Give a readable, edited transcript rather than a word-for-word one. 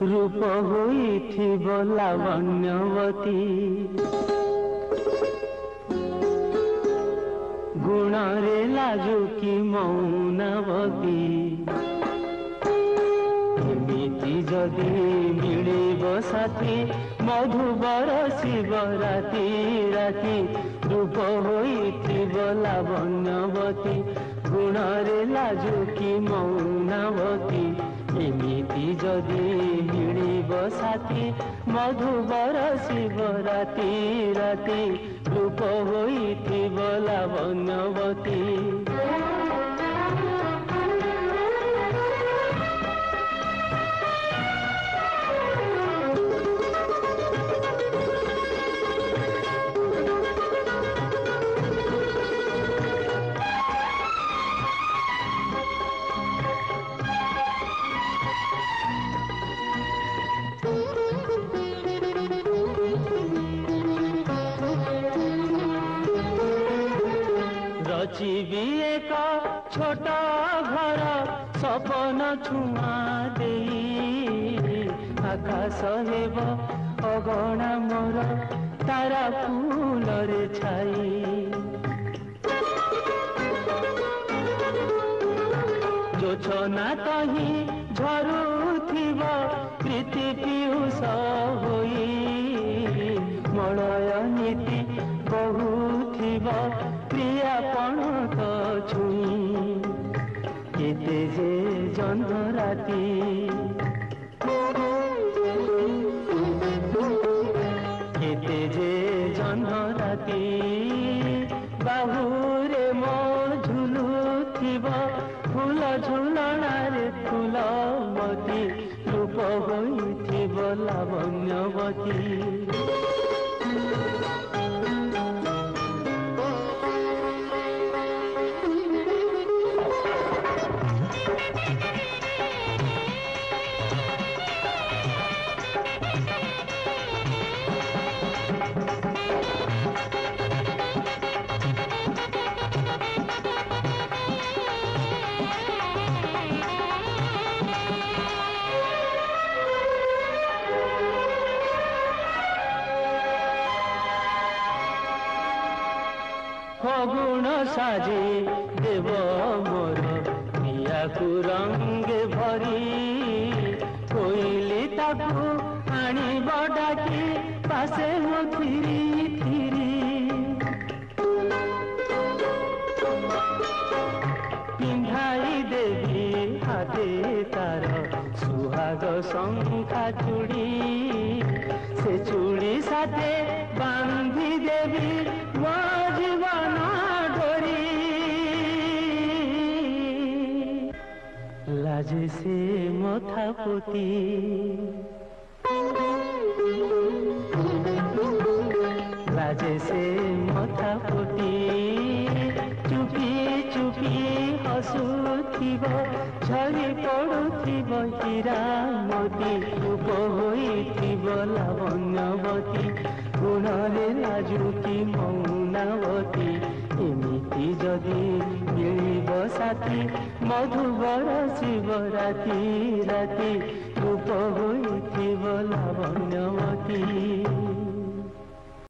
रूप होइथिब लावण्यवती गुण रे लाजुकी मौनवती एमिति जदि मिलिब साथी मधुबर शिव राति राति रूप होइथिब लावण्यवती गुण रे लाजुकी मौनवती एमिति जदि मिलिब साथी मधुबर शिव राति राति रूप होइथिब लावण्यवती रचिबी एक छोट घर सपन छुआ दे आकाश हेब अगणा मोर तारा फूल रे छाई जोछना कहीं झरुथिब प्रीति पीयूष होई मलय नीति बहुथिब प्रियापण तो छुई केते जे जन्म राति केते जे जन्म राति बाहुरे मो झुलुथिब फूल झुलणारे फूलमती रूप होइथिब लावण्यवती फगुण साजे देव मोर प्रिया को रंगे भरी कोइली ताकू आनी डाकी पासे हो थिरी थिरी पिंधाई देवी हाथे तार सुहाग शंखा चूड़ी से चूड़ी साथे बांधी देवी मो जीवन डोरी लाजे से मथा पोती लाजे से मथा पोती चुपी चुपी हसुथिब झरी पड़ुथिब हीरा मोती रूप होइथिब लावण्यवती गुण रे लाजुकी मौनवती एमिति जदि मिलिब साथी मधुबर शिव राति राति रूप होइथिब लावण्यवती।